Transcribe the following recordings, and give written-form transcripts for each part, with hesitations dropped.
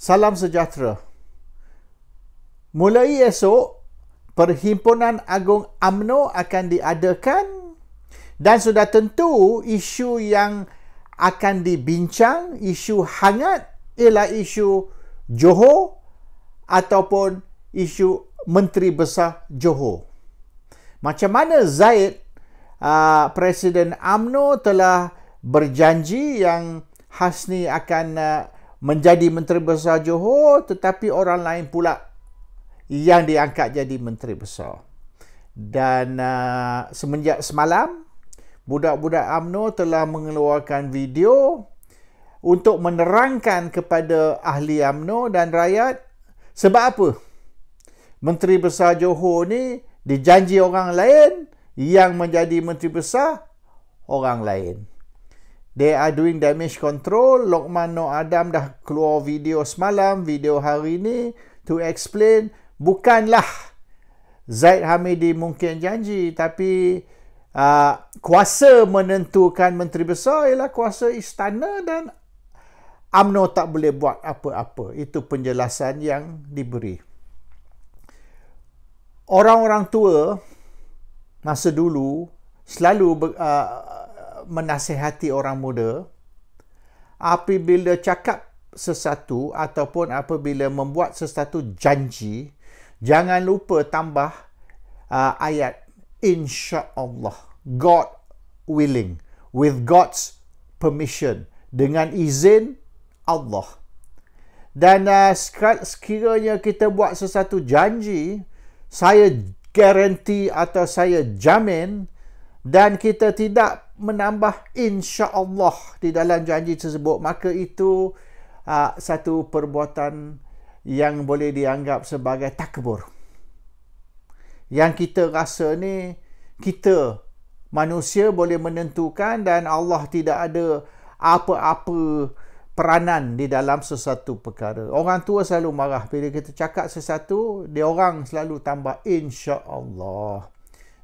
Salam sejahtera. Mulai esok, Perhimpunan Agung UMNO akan diadakan dan sudah tentu isu yang akan dibincang, isu hangat ialah isu Johor ataupun isu Menteri Besar Johor. Macam mana Zaid, Presiden UMNO telah berjanji yang Hasni akan menjadi Menteri Besar Johor, tetapi orang lain pula yang diangkat jadi Menteri Besar. Dan semenjak semalam, budak-budak UMNO telah mengeluarkan video untuk menerangkan kepada ahli UMNO dan rakyat sebab apa Menteri Besar Johor ni dijanji orang lain, yang menjadi Menteri Besar orang lain. They are doing damage control. Lokman Nur Adam dah keluar video semalam, video hari ni to explain bukanlah Zaid Hamidi mungkin janji, tapi kuasa menentukan Menteri Besar ialah kuasa istana dan UMNO tak boleh buat apa-apa. Itu penjelasan yang diberi. Orang-orang tua masa dulu selalu menasihati orang muda, apabila cakap sesuatu ataupun apabila membuat sesuatu janji, jangan lupa tambah ayat insya-Allah, God willing, with God's permission, dengan izin Allah. Dan sekiranya kita buat sesuatu janji, saya garanti atau saya jamin, dan kita tidak menambah insya-Allah di dalam janji tersebut, maka itu satu perbuatan yang boleh dianggap sebagai takbur. Yang kita rasa ni, kita manusia boleh menentukan dan Allah tidak ada apa-apa peranan di dalam sesuatu perkara. Orang tua selalu marah bila kita cakap sesuatu, dia orang selalu tambah insya-Allah.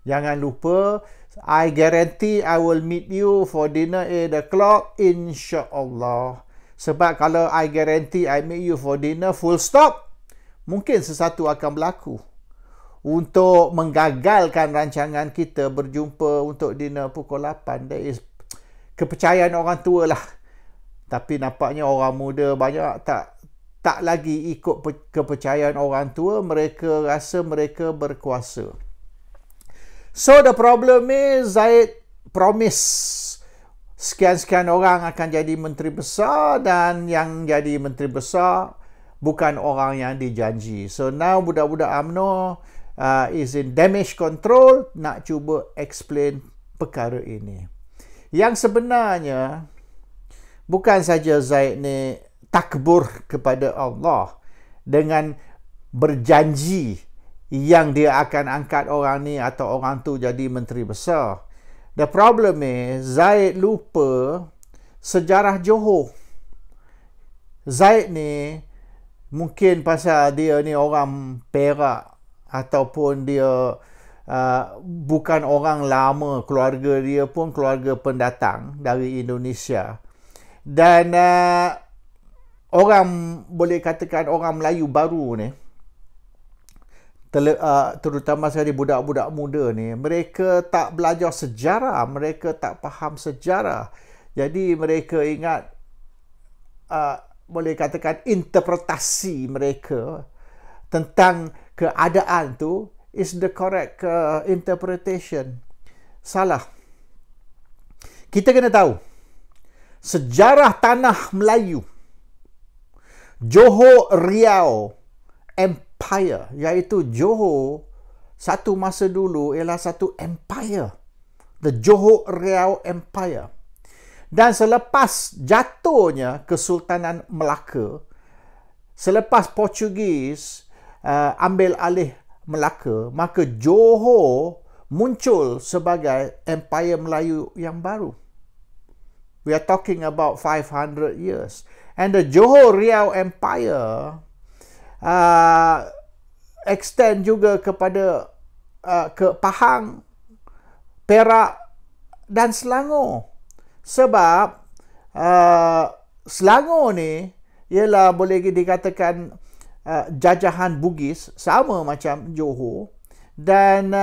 Jangan lupa, I guarantee I will meet you for dinner 8 o'clock, insya-Allah. Sebab kalau I guarantee I meet you for dinner full stop, mungkin sesuatu akan berlaku untuk menggagalkan rancangan kita berjumpa untuk dinner pukul 8. That is kepercayaan orang tua lah. Tapi nampaknya orang muda banyak tak lagi ikut kepercayaan orang tua. Mereka rasa mereka berkuasa. So the problem is Zaid promise sekian-sekian orang akan jadi Menteri Besar, dan yang jadi Menteri Besar bukan orang yang dijanji. So now budak-budak UMNO is in damage control, nak cuba explain perkara ini. Yang sebenarnya bukan saja Zaid ni takbur kepada Allah dengan berjanji yang dia akan angkat orang ni atau orang tu jadi Menteri Besar. The problem is Zaid lupa sejarah Johor. Zaid ni mungkin pasal dia ni orang Perak ataupun dia bukan orang lama, keluarga dia pun keluarga pendatang dari Indonesia. Dan orang boleh katakan orang Melayu baru ni, terutama sekali budak-budak muda ni, mereka tak belajar sejarah, mereka tak faham sejarah. Jadi mereka ingat boleh katakan interpretasi mereka tentang keadaan tu is the correct interpretation. Salah. Kita kena tahu sejarah tanah Melayu, Johor Riau Empire, iaitu Johor satu masa dulu ialah satu empire, the Johor Riau Empire. Dan selepas jatuhnya Kesultanan Melaka, selepas Portugis ambil alih Melaka, maka Johor muncul sebagai empire Melayu yang baru. We are talking about 500 years. And the Johor Riau Empire extend juga kepada ke Pahang, Perak dan Selangor. Sebab Selangor ni ialah boleh dikatakan jajahan Bugis, sama macam Johor. Dan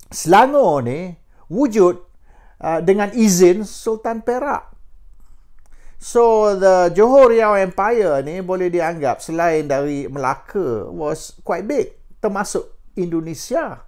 Selangor ni wujud dengan izin Sultan Perak. So the Johor Riau Empire ni boleh dianggap selain dari Melaka was quite big, termasuk Indonesia.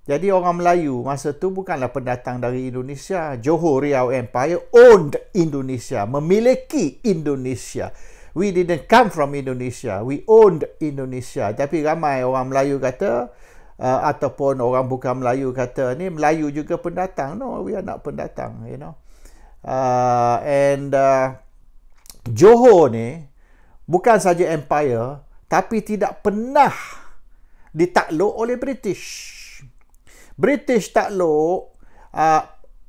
Jadi orang Melayu masa tu bukanlah pendatang dari Indonesia. Johor Riau Empire owned Indonesia, memiliki Indonesia. We didn't come from Indonesia, we owned Indonesia. Tapi ramai orang Melayu kata, ataupun orang bukan Melayu kata, ni Melayu juga pendatang. No, we are not pendatang, you know. Johor ni bukan saja empire, tapi tidak pernah ditakluk oleh British. British takluk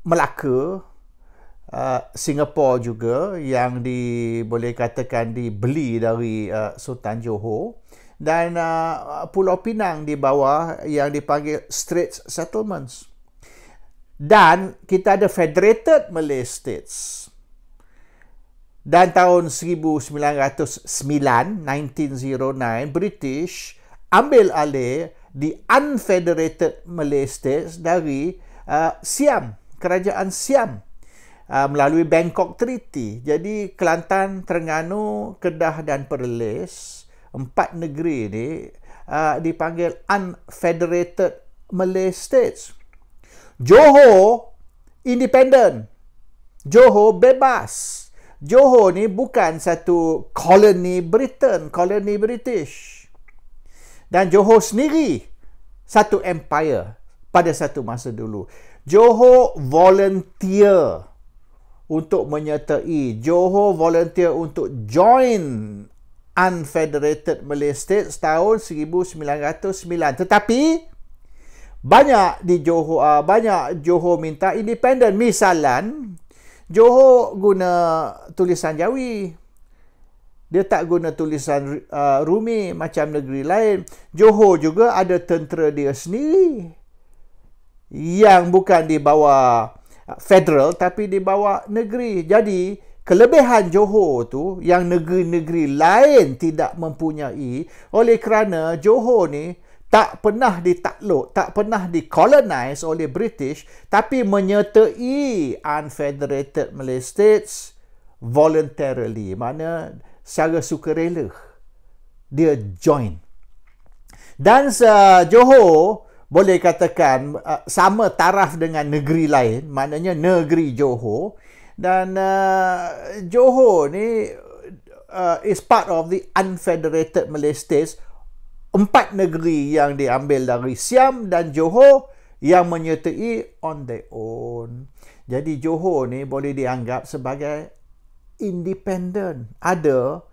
Melaka, Singapura juga yang boleh katakan dibeli dari Sultan Johor, dan Pulau Pinang di bawah yang dipanggil Straits Settlements. Dan kita ada Federated Malay States. Dan tahun 1909, British ambil alih di Unfederated Malay States dari Siam, kerajaan Siam, melalui Bangkok Treaty. Jadi Kelantan, Terengganu, Kedah dan Perlis, 4 negeri ni dipanggil Unfederated Malay States. Johor independent. Johor bebas. Johor ni bukan satu koloni Britain, koloni British. Dan Johor sendiri satu empire pada satu masa dulu. Johor volunteer untuk menyertai, Johor volunteer untuk join Unfederated Malay States tahun 1909. Tetapi banyak Johor minta independent. Misalan, Johor guna tulisan Jawi. Dia tak guna tulisan Rumi macam negeri lain. Johor juga ada tentera dia sendiri yang bukan di bawah federal tapi di bawah negeri. Jadi kelebihan Johor tu yang negeri-negeri lain tidak mempunyai, oleh kerana Johor ni tak pernah ditakluk, tak pernah dikolonize oleh British, tapi menyertai Unfederated Malay States voluntarily. Mana secara sukarela dia join. Dan Johor boleh katakan sama taraf dengan negeri lain, maknanya negeri Johor. Dan Johor ni is part of the Unfederated Malay States. 4 negeri yang diambil dari Siam dan Johor yang menyertai on their own. Jadi Johor ni boleh dianggap sebagai independent. Ada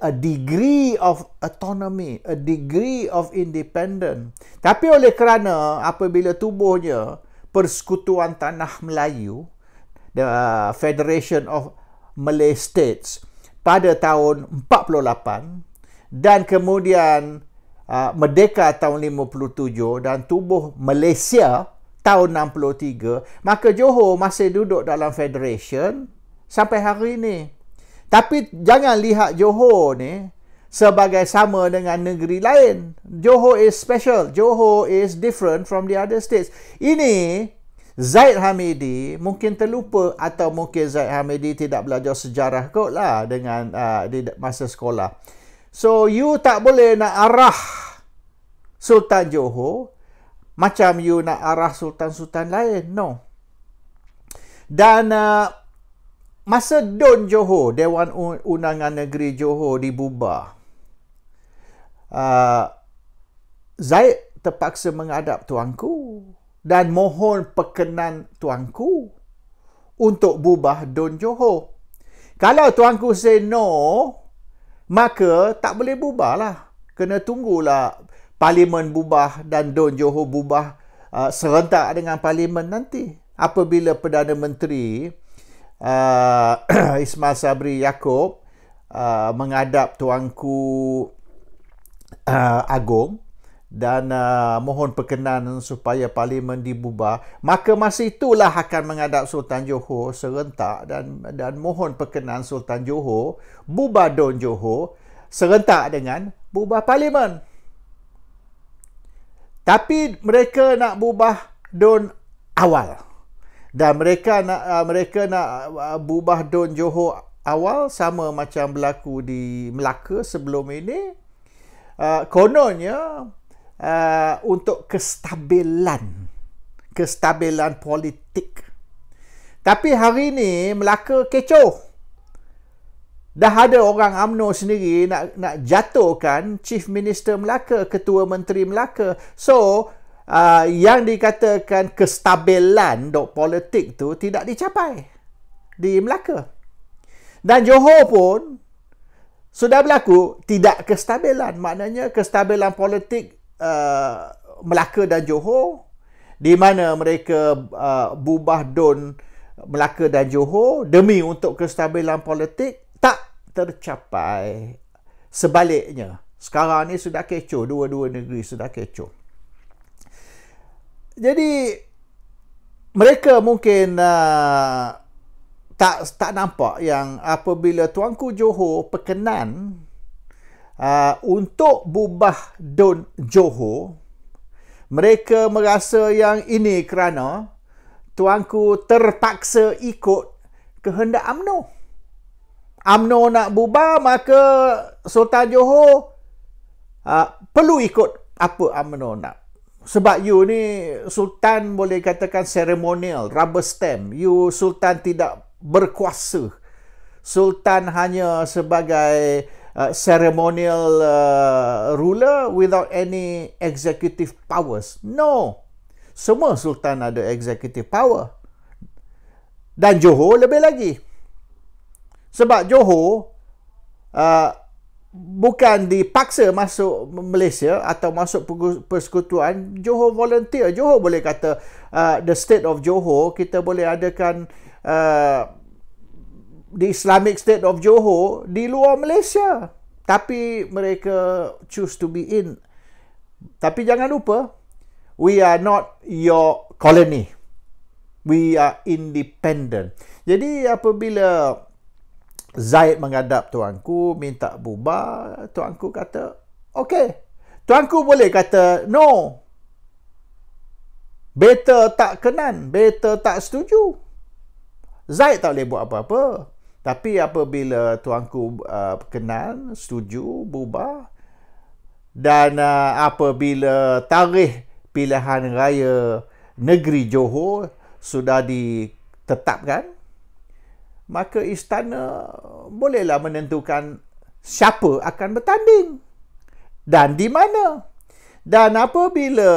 a degree of autonomy, a degree of independent. Tapi oleh kerana apabila tubuhnya Persekutuan Tanah Melayu, the Federation of Malay States, pada tahun 48, dan kemudian merdeka tahun 57 dan tubuh Malaysia tahun 63, maka Johor masih duduk dalam federation sampai hari ini. Tapi jangan lihat Johor ni sebagai sama dengan negeri lain. Johor is special. Johor is different from the other states. Ini Zaid Hamidi mungkin terlupa, atau mungkin Zaid Hamidi tidak belajar sejarah kot lah dengan di masa sekolah. So you tak boleh nak arah Sultan Johor macam you nak arah sultan-sultan lain. No. Dan masa Dun Johor, Dewan Undangan Negeri Johor dibubar, Zaid terpaksa menghadap tuanku dan mohon perkenan tuanku untuk bubar Dun Johor. Kalau tuanku say no, maka tak boleh bubar lah. Kena tunggulah Parlimen bubar dan Dun Johor bubar serentak dengan Parlimen nanti. Apabila Perdana Menteri Ismail Sabri Yaakob menghadap tuanku Agong dan mohon perkenan supaya parlimen dibubar, maka masa itulah akan menghadap Sultan Johor serentak dan mohon perkenan Sultan Johor bubar Dun Johor serentak dengan bubar parlimen. Tapi mereka nak bubar Dun awal. Dan mereka nak bubar Dun Johor awal sama macam berlaku di Melaka sebelum ini. Kononnya untuk kestabilan politik. Tapi hari ini Melaka kecoh. Dah ada orang UMNO sendiri nak jatuhkan Chief Minister Melaka, Ketua Menteri Melaka. So, yang dikatakan kestabilan politik tu tidak dicapai di Melaka. Dan Johor pun sudah berlaku tidak kestabilan. Maknanya kestabilan politik Melaka dan Johor, di mana mereka bubar Dun Melaka dan Johor demi untuk kestabilan politik, tak tercapai. Sebaliknya, sekarang ni sudah kecoh, dua-dua negeri sudah kecoh. Jadi mereka mungkin tak nampak yang apabila Tuanku Johor perkenan untuk bubar Dun Johor, mereka merasa yang ini kerana Tuanku terpaksa ikut kehendak UMNO. UMNO nak bubar, maka Sultan Johor perlu ikut apa UMNO nak. Sebab you ni Sultan boleh katakan seremonial, rubber stamp. You Sultan tidak berkuasa. Sultan hanya sebagai ceremonial ruler without any executive powers. No. Semua Sultan ada executive power. Dan Johor lebih lagi. Sebab Johor bukan dipaksa masuk Malaysia atau masuk persekutuan. Johor volunteer. Johor boleh kata the state of Johor, kita boleh adakan the Islamic State of Johor di luar Malaysia. Tapi mereka choose to be in. Tapi jangan lupa, we are not your colony. We are independent. Jadi apabila Zaid menghadap tuanku minta bubar, tuanku kata okey. Tuanku boleh kata no. Better tak kenan, better tak setuju. Zaid tak boleh buat apa-apa. Tapi apabila tuanku kenan, setuju, bubar, dan apabila tarikh pilihan raya negeri Johor sudah ditetapkan, maka istana bolehlah menentukan siapa akan bertanding dan di mana. Dan apabila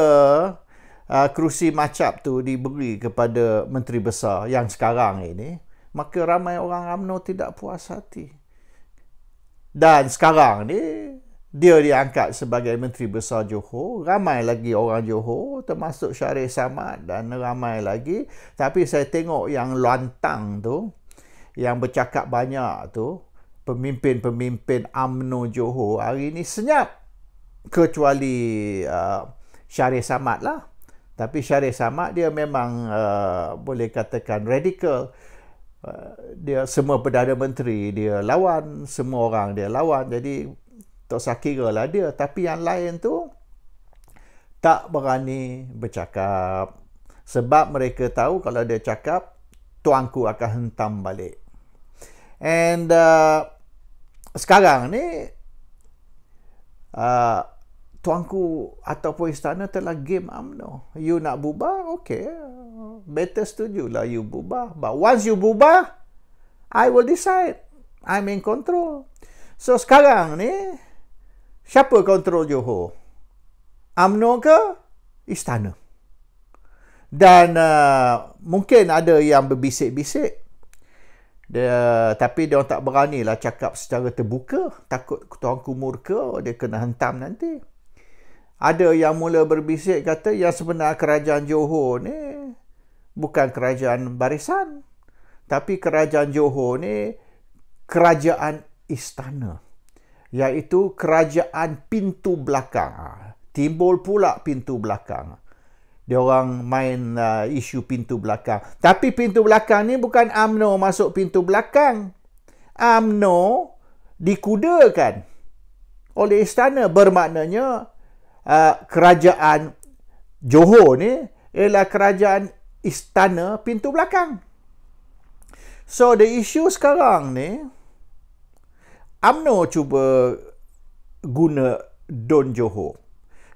kerusi macap tu diberi kepada Menteri Besar yang sekarang ini, maka ramai orang UMNO tidak puas hati. Dan sekarang ni dia diangkat sebagai Menteri Besar Johor. Ramai lagi orang Johor, termasuk Syarif Samad dan ramai lagi. Tapi saya tengok yang lantang tu, yang bercakap banyak tu, pemimpin-pemimpin UMNO Johor hari ni senyap. Kecuali Syarif Samad lah. Tapi Syarif Samad dia memang boleh katakan radikal. Dia semua Perdana Menteri dia lawan, semua orang dia lawan. Jadi tak usah kira lah dia. Tapi yang lain tu tak berani bercakap. Sebab mereka tahu kalau dia cakap, tuanku akan hentam balik. And sekarang ni tuanku ataupun istana telah game UMNO. You nak bubar, okay, better setujulah you bubar. But once you bubar, I will decide. I'm in control. So sekarang ni, siapa kontrol Johor? UMNO ke istana? Dan mungkin ada yang berbisik-bisik. Tapi dia tak beranilah cakap secara terbuka. Takut tuanku murka, dia kena hentam nanti. Ada yang mula berbisik kata yang sebenar kerajaan Johor ni bukan kerajaan barisan. Tapi kerajaan Johor ni kerajaan istana. Iaitu kerajaan pintu belakang. timbul pula pintu belakang. Dia orang main isu pintu belakang. Tapi pintu belakang ni bukan UMNO masuk pintu belakang. UMNO dikudakan oleh istana. Bermaknanya kerajaan Johor ni ialah kerajaan istana pintu belakang. So the issue sekarang ni, UMNO cuba guna Don Johor,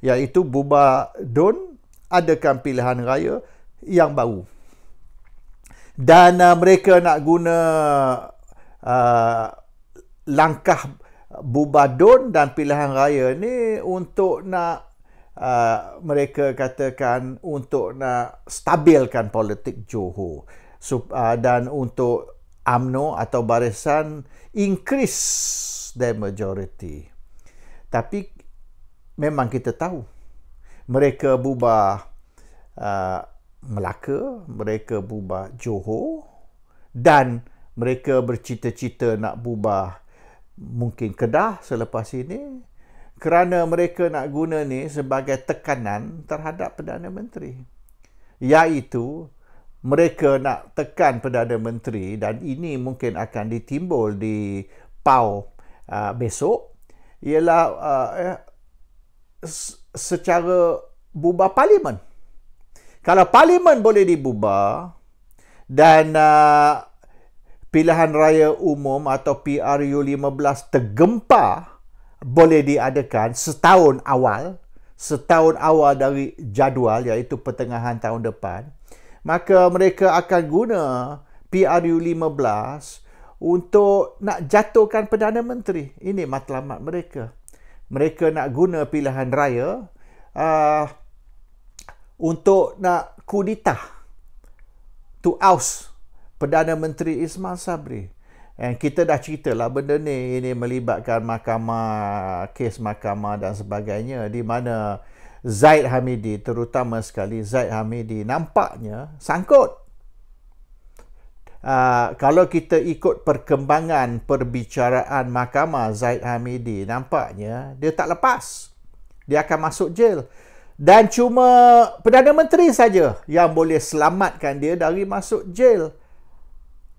iaitu bubar Don, adakan pilihan raya yang baru. Dan mereka nak guna langkah bubar Don dan pilihan raya ni untuk nak mereka katakan untuk nak stabilkan politik Johor, dan untuk UMNO atau barisan increase their majority. Tapi memang kita tahu mereka bubar Melaka, mereka bubar Johor, dan mereka bercita-cita nak bubar mungkin Kedah selepas ini, kerana mereka nak guna ni sebagai tekanan terhadap Perdana Menteri. Iaitu mereka nak tekan Perdana Menteri, dan ini mungkin akan ditimbul di PAU besok, ialah secara bubar Parlimen. Kalau Parlimen boleh dibubar dan pilihan raya umum atau PRU15 tergempar boleh diadakan setahun awal dari jadual, iaitu pertengahan tahun depan, maka mereka akan guna PRU15 untuk nak jatuhkan Perdana Menteri. Ini matlamat mereka. Mereka nak guna pilihan raya untuk nak kudeta, to oust Perdana Menteri Ismail Sabri. And kita dah ceritalah benda ni, ini melibatkan kes mahkamah dan sebagainya, di mana Zaid Hamidi, terutama sekali Zaid Hamidi, nampaknya sangkut. Kalau kita ikut perkembangan perbicaraan mahkamah Zaid Hamidi, nampaknya dia tak lepas. Dia akan masuk jail. Dan cuma Perdana Menteri saja yang boleh selamatkan dia dari masuk jail.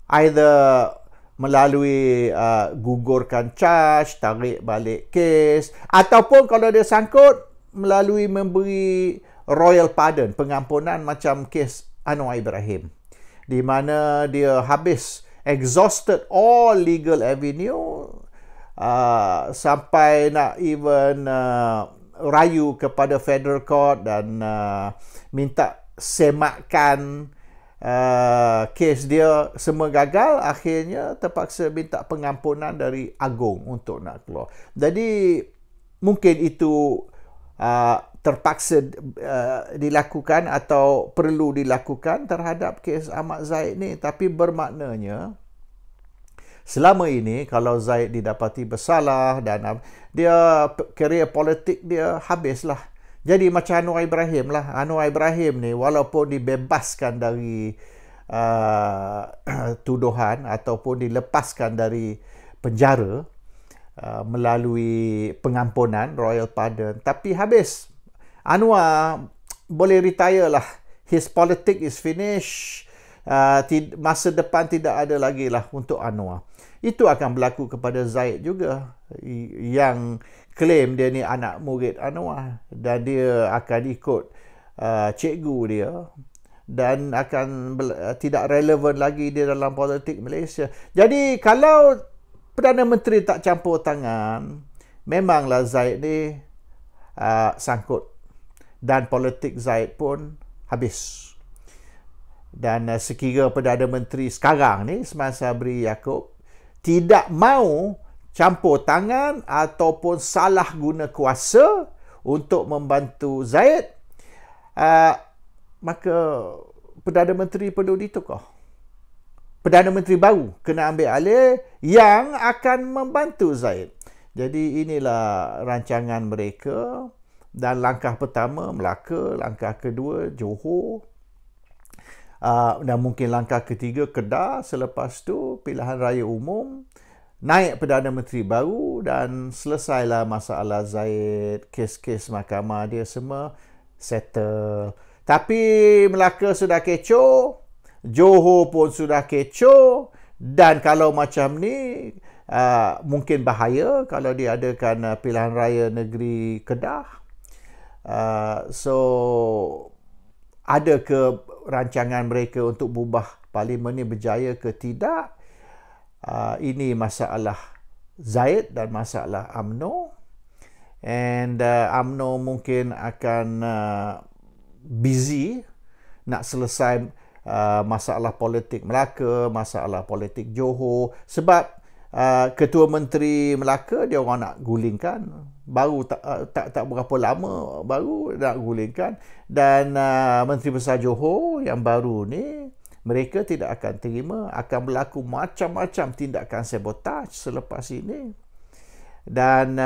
Either melalui gugurkan charge, tarik balik kes, ataupun kalau dia sangkut, melalui memberi royal pardon, pengampunan macam kes Anwar Ibrahim, di mana dia habis exhausted all legal avenue, sampai nak even rayu kepada federal court dan minta semakkan kes dia, semua gagal. Akhirnya terpaksa minta pengampunan dari Agong untuk nak keluar. Jadi mungkin itu terpaksa dilakukan atau perlu dilakukan terhadap kes Ahmad Zaid ni. Tapi bermaknanya selama ini kalau Zaid didapati bersalah dan dia karier politik dia habislah. Jadi macam Anwar Ibrahim lah. Anwar Ibrahim ni walaupun dibebaskan dari tuduhan ataupun dilepaskan dari penjara melalui pengampunan, royal pardon, tapi habis. Anwar boleh retire lah. His politics is finished. Masa depan tidak ada lagi lah untuk Anwar. Itu akan berlaku kepada Zaid juga, yang claim dia ni anak murid Anwar dan dia akan ikut cikgu dia dan akan tidak relevan lagi dia dalam politik Malaysia. Jadi kalau Perdana Menteri tak campur tangan, memanglah Zaid ni sangkut dan politik Zaid pun habis. Dan sekiranya Perdana Menteri sekarang ni, Ismail Sabri Yaakob, tidak mau campur tangan ataupun salah guna kuasa untuk membantu Zaid, maka Perdana Menteri perlu ditukar. Perdana Menteri baru kena ambil alih yang akan membantu Zaid. Jadi inilah rancangan mereka. Dan langkah pertama Melaka, langkah kedua Johor, dan mungkin langkah ketiga Kedah, selepas tu pilihan raya umum, naik Perdana Menteri baru dan selesailah masalah Zahid, kes-kes mahkamah dia semua settle. Tapi Melaka sudah kecoh, Johor pun sudah kecoh, dan kalau macam ni mungkin bahaya kalau diadakan pilihan raya negeri Kedah. So ada ke rancangan mereka untuk mengubah parlimen ni berjaya ke tidak? Ini masalah Zahid dan masalah UMNO. And UMNO mungkin akan busy nak selesai masalah politik Melaka, masalah politik Johor. Sebab Ketua Menteri Melaka dia orang nak gulingkan. Baru tak berapa lama baru nak gulingkan. Dan Menteri Besar Johor yang baru ni, mereka tidak akan terima, akan berlaku macam-macam tindakan sabotaj selepas ini. Dan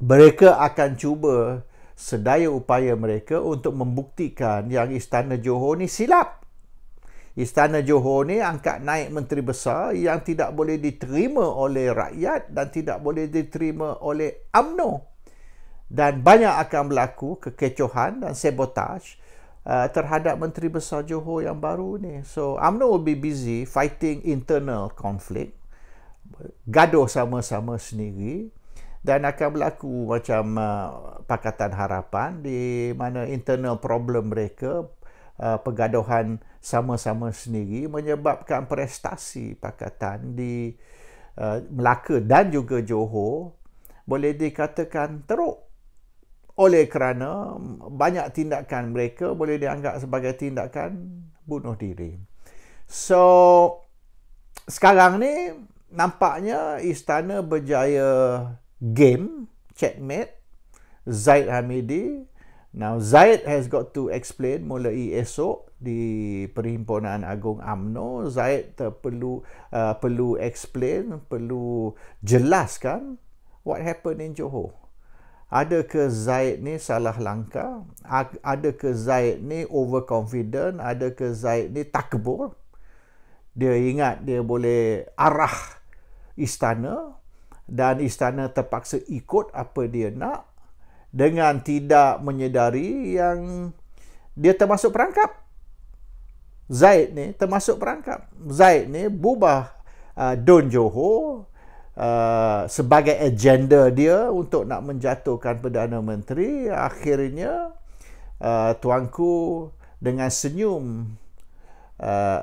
mereka akan cuba sedaya upaya mereka untuk membuktikan yang Istana Johor ni silap. Istana Johor ni angkat naik menteri besar yang tidak boleh diterima oleh rakyat dan tidak boleh diterima oleh UMNO. Dan banyak akan berlaku kekecohan dan sabotaj terhadap Menteri Besar Johor yang baru ni. So UMNO will be busy fighting internal conflict, gaduh sama-sama sendiri, dan akan berlaku macam Pakatan Harapan di mana internal problem mereka, pergaduhan sama-sama sendiri menyebabkan prestasi Pakatan di Melaka dan juga Johor boleh dikatakan teruk. Oleh kerana banyak tindakan mereka boleh dianggap sebagai tindakan bunuh diri. So, sekarang ni nampaknya istana berjaya game, checkmate, Zahid Hamidi. Now, Zahid has got to explain mulai esok di Perhimpunan Agung UMNO. Zahid perlu explain, perlu jelaskan what happened in Johor. Ada ke Zahid ni salah langkah? Ada ke Zahid ni overconfident? Ada ke Zahid ni takbur? Dia ingat dia boleh arah istana dan istana terpaksa ikut apa dia nak dengan tidak menyedari yang dia termasuk perangkap. Zahid ni termasuk perangkap. Zahid ni berubah Dun Johor sebagai agenda dia untuk nak menjatuhkan Perdana Menteri. Akhirnya tuanku dengan senyum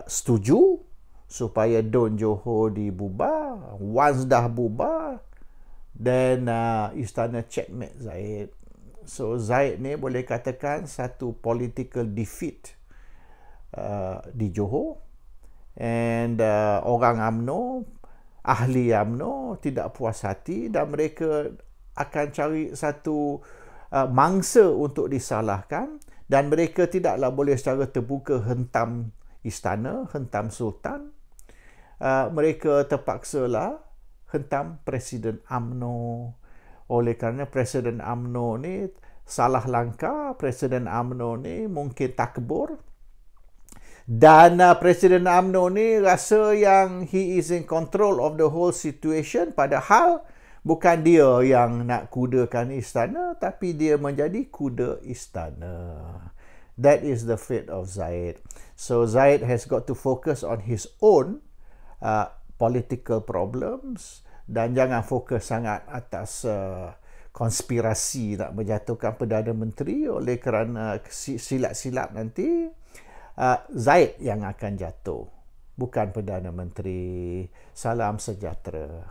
setuju supaya Dun Johor dibubar. Once dah bubar, then istana checkmate Zahid. So Zahid ni boleh katakan satu political defeat di Johor. And orang UMNO, ahli UMNO tidak puas hati dan mereka akan cari satu mangsa untuk disalahkan, dan mereka tidaklah boleh secara terbuka hentam istana, hentam sultan. Mereka terpaksalah hentam Presiden UMNO. Oleh kerana Presiden UMNO ni salah langkah, Presiden UMNO ni mungkin takbur. Dan Presiden UMNO ni rasa yang he is in control of the whole situation, padahal bukan dia yang nak kudakan istana, tapi dia menjadi kuda istana. That is the fate of Zahid. So Zahid has got to focus on his own political problems dan jangan fokus sangat atas konspirasi nak menjatuhkan Perdana Menteri. Oleh kerana silap-silap nanti Zahid yang akan jatuh, bukan Perdana Menteri. Salam sejahtera.